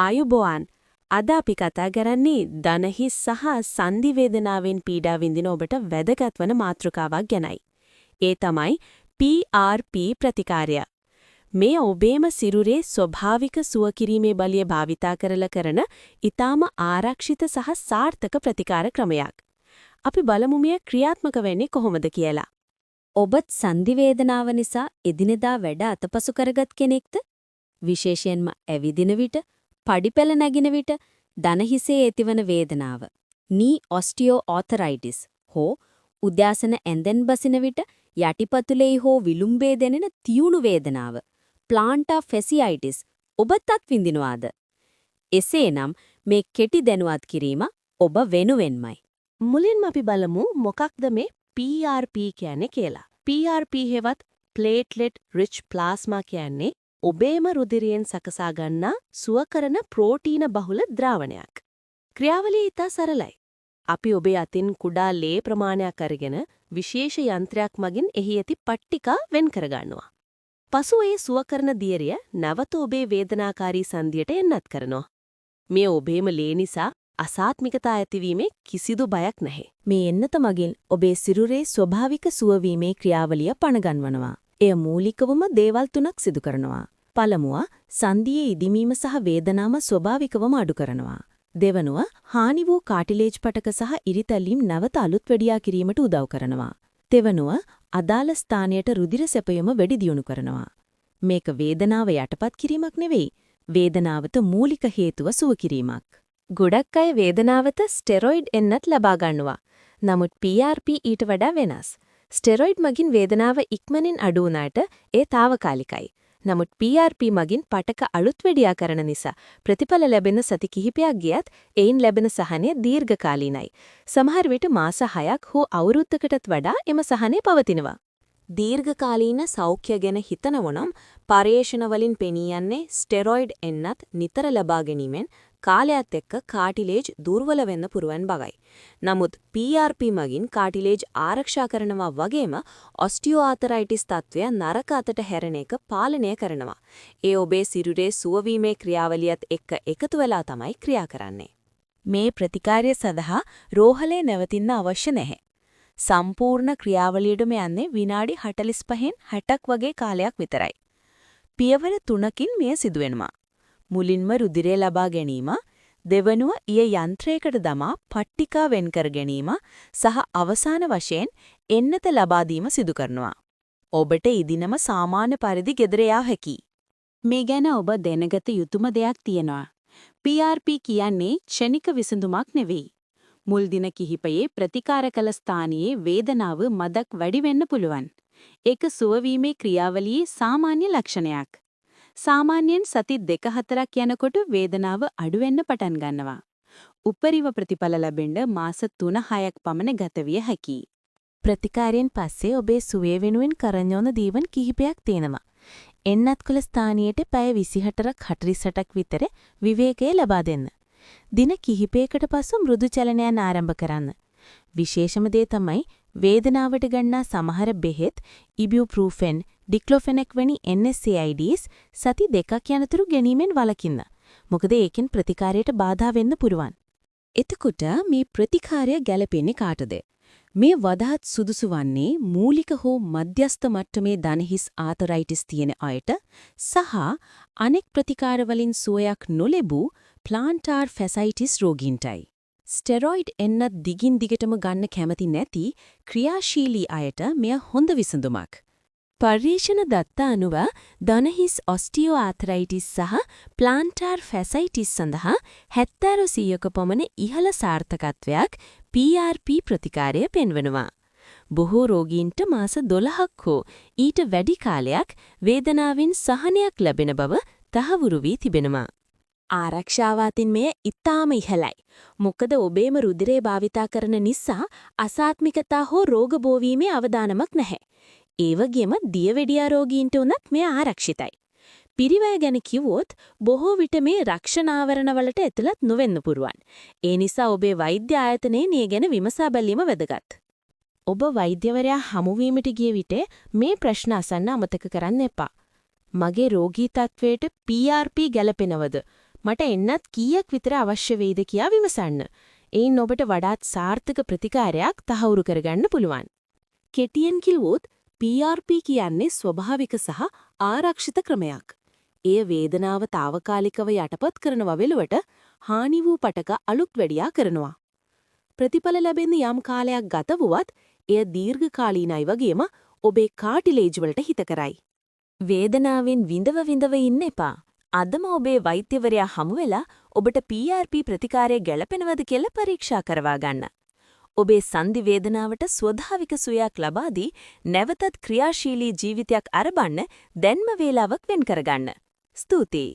ආයුබෝවන්. අද අපි කතා කරන්නේ දනහිස් සහ සංදි වේදනාවෙන් පීඩා විඳින ඔබට වැදගත් වන මාතෘකාවක් ගැනයි. ඒ තමයි PRP ප්‍රතිකාරය. මේ ඔබේම සිරුරේ ස්වභාවික සුව කිරීමේ බලය භාවිතා කරලා කරන ඊටාම ආරක්ෂිත සහ සාර්ථක ප්‍රතිකාර ක්‍රමයක්. අපි බලමු මේ ක්‍රියාත්මක වෙන්නේ කොහොමද කියලා. ඔබත් සංදි වේදනාව නිසා එදිනෙදා වැඩ අතපසු කරගත් කෙනෙක්ද? විශේෂයෙන්ම ඇවිදින විට, පඩිපෙළ නැගින විට දනහිසේ ඇතිවන වේදනාව, knee osteoarthritis හෝ උද්‍යාසන ඇඳෙන් බසින විට යටිපතුලේ හෝ විලුම්බේ දැනෙන තියුණු වේදනාව, plantar fasciitis ඔබත් අත්විඳිනවාද? එසේනම් මේ කෙටි දැනුවත් කිරීම ඔබ වෙනුවෙන්මයි. මුලින්ම අපි බලමු මොකක්ද මේ PRP කියන්නේ කියලා. PRP හෙවත් platelet rich plasma කියන්නේ ඔබේම රුධිරයෙන් සකසා ගන්නා සුවකරන ප්‍රෝටීන බහුල ද්‍රාවණයක්. ක්‍රියාවලිය ඉතා සරලයි. අපි ඔබේ අතින් කුඩා ලේ ප්‍රමාණයක් අරගෙන විශේෂ යන්ත්‍රයක් මගින් එහි ඇති පට්ටිකා වෙන් කරගන්නවා. පසු ඒ සුවකරන දියරිය නැවත ඔබේ වේදනාකාරී සංදියට එන්නත් කරනවා. මේ ඔබේම ලේ නිසා අසාත්මිකතා ඇතිවීමේ කිසිදු බයක් නැහැ. මේ එන්නත මගින් ඔබේ සිරුරේ ස්වභාවික සුවවීමේ ක්‍රියාවලිය පණගන්වනවා. එය මූලිකවම දේවල් තුනක් සිදු කරනවා. පළමුව, සංදියේ ඉදිමීම සහ වේදනාව ස්වභාවිකවම අඩු කරනවා. දෙවනුව, හානි වූ කාටිලේජ් පටක සහ ඉරිතැලීම් නැවත අලුත් වැඩියා කිරීමට උදව් කරනවා. තෙවනුව, අදාළ ස්ථානයට රුධිර සැපයීම වැඩි දියුණු කරනවා. මේක වේදනාව යටපත් කිරීමක් නෙවෙයි, වේදනාවට මූලික හේතුව සුව කිරීමක්. ගොඩක් අය වේදනාවට ස්ටෙරොයිඩ් එන්නත් ලබා ගන්නවා. නමුත් PRP ඊට වඩා වෙනස්. ස්ටෙරොයිඩ් මගින් වේදනාව ඉක්මනින් අඩු වුණාට ඒ తాවකාලිකයි. නමුත් PRP මගින් පටක අලුත් වැඩියා කරන නිසා ප්‍රතිඵල ලැබෙන සති කිහිපයක් ගියත් එයින් ලැබෙන සහනය දීර්ඝකාලීනයි. සමහර විට මාස 6ක් හෝ අවුරුද්දකටත් වඩා එම සහනය පවතිනවා. දීර්ඝකාලීන සෞඛ්‍ය ගැන හිතනවනම් පර්යේෂණ වලින් පෙනී යන්නේ ස්ටෙරොයිඩ් එන්නත් නිතර ලබා ගැනීමෙන් කාලයත් එක්ක කාටිලේජ් දුර්වල වෙන්න පුරුවන් බවයි. නමුත් PRP මගින් කාටිලේජ් ආරක්ෂා කරනවා වගේම ඔස්ටියෝආතරයිටිස් තත්ත්වය නරක අතට හැරෙන එක පාලනය කරනවා. ඒ ඔබේ සිරුරේ සුවවීමේ ක්‍රියාවලියත් එක්ක එකතු වෙලා තමයි ක්‍රියා කරන්නේ. මේ ප්‍රතිකාරය සඳහා රෝහලේ නැවතින්න අවශ්‍ය නැහැ. සම්පූර්ණ ක්‍රියාවලියටම යන්නේ විනාඩි 45න් 60ක් වගේ කාලයක් විතරයි. පියවර 3කින් මෙය සිදුවෙනවා. මුලින්ම රුධිරය ලබා ගැනීම, දෙවනුව ඊය යන්ත්‍රයකට දමා පට්ටිකා වෙන් කර ගැනීම සහ අවසාන වශයෙන් එන්නත ලබා දීම සිදු කරනවා. ඔබට ඉදිනම සාමාන්‍ය පරිදි ගෙදර යා හැකියි. මේ ගැන ඔබ දැනගත යුතුම දෙයක් තියෙනවා. PRP කියන්නේ ක්ෂණික විසඳුමක් නෙවෙයි. මුල් දින කිහිපයේ ප්‍රතිකාර කළ ස්ථානයේ වේදනාව මදක් වැඩි වෙන්න පුළුවන්. ඒක සුවවීමේ ක්‍රියාවලියේ සාමාන්‍ය ලක්ෂණයක්. සාමාන්‍යයෙන් සති 2-4ක් යනකොට වේදනාව අඩු වෙන්න පටන් ගන්නවා. උපරිම ප්‍රතිඵල ලැබෙන්න මාස 3-6ක් පමණ ගත විය හැකියි. ප්‍රතිකාරයෙන් පස්සේ ඔබේ සුවය වෙනුවෙන් කරන්න ඕන දීවන් කිහිපයක් තියෙනවා. එන්නත් කළ ස්ථානයට පැය 24ක් 48ක් විතර විවේකය ලබා දෙන්න. දින කිහිපයකට පසු මෘදු චලනයන් ආරම්භ කරන්න. විශේෂම දේ තමයි වේදනාවට ගන්නා සමහර බෙහෙත් ඉබුප්‍රූෆෙන්, ඩික්ලොෆෙනැක් වැනි NSAIDs සති 2ක් යනතුරු ගැනීමෙන් වළකින්න. මොකද ඒකෙන් ප්‍රතිකාරයට බාධා වෙන්න පුරුවන්. එතකොට මේ ප්‍රතිකාරය ගැලපෙන්නේ කාටද? මේ වඩාත් සුදුසු වන්නේ මූලික හෝ මධ්‍යස්ථ මට්ටමේ දනහිස් ආතරයිටිස් තියෙන අයට සහ අනෙක් ප්‍රතිකාර වලින් සුවයක් නොලැබූ plantar fasciitis රෝගීන්ටයි. ස්ටෙරොයිඩ් එන්නත් දිගින් දිගටම ගන්න කැමති නැති ක්‍රියාශීලී අයට මෙය හොඳ විසඳුමක්. පර්යේෂණ දත්ත අනුව දනහිස් ඔස්ටියෝආතරයිටිස් සහ plantar fasciitis සඳහා 70% පමණ ඉහළ සාර්ථකත්වයක් PRP ප්‍රතිකාරය පෙන්වනවා. බොහෝ රෝගීන්ට මාස 12ක් හෝ ඊට වැඩි කාලයක් වේදනාවෙන් සහනයක් ලැබෙන බව තහවුරු වී තිබෙනවා. ආරක්ෂාවාතින් මෙය ඉතාම ඉහළයි. මොකද ඔබේම රුධිරය භාවිතා කරන නිසා අසාත්මිකතා හෝ රෝග බෝවීමේ අවදානමක් නැහැ. ඒ වගේම දියවැඩියා රෝගීන්ට උනත් මෙය ආරක්ෂිතයි. පිරිවැය ගැන කිව්වොත් බොහෝ විට මේ රක්ෂණ ආවරණවලට ඇතුළත් නොවෙන්න පුරුවන්. ඒ නිසා ඔබේ වෛද්‍ය ආයතනයේ මේ ගැන විමසා බැලීම වැදගත්. ඔබ වෛද්‍යවරයා හමු වීමට ගිය විට මේ ප්‍රශ්න අසන්න අමතක කරන්න එපා. මගේ රෝගී තත්වයට PRP ගැලපෙනවද? මට එන්නත් කීයක් විතර අවශ්‍ය වෙයිද කියා විමසන්න. එයින් ඔබට වඩාත් සාර්ථක ප්‍රතිකාරයක් තහවුරු කරගන්න පුළුවන්. කෙටියෙන් කිව්වොත් PRP කියන්නේ ස්වභාවික සහ ආරක්ෂිත ක්‍රමයක්. එය වේදනාව తాවකාලිකව යටපත් කරනවා වෙනුවට හානි වූ පටක අලුත් වැඩියා කරනවා. ප්‍රතිඵල ලැබෙන්න යම් කාලයක් ගත වුවත් එය දීර්ඝකාලීනයි වගේම ඔබේ කාටිලේජ් වලට හිත කරයි. වේදනාවෙන් විඳව ඉන්න එපා. අදම ඔබේ වෛද්‍යවරයා හමු වෙලා ඔබට PRP ප්‍රතිකාරය ගැළපෙනවද කියලා පරීක්ෂා කරවා ගන්න. ඔබේ සංදි වේදනාවට ස්වභාවික සුවයක් ලබා දී නැවතත් ක්‍රියාශීලී ජීවිතයක් අරබන්න දැන්ම වේලාවක් වෙන් කරගන්න. ස්තුතියි.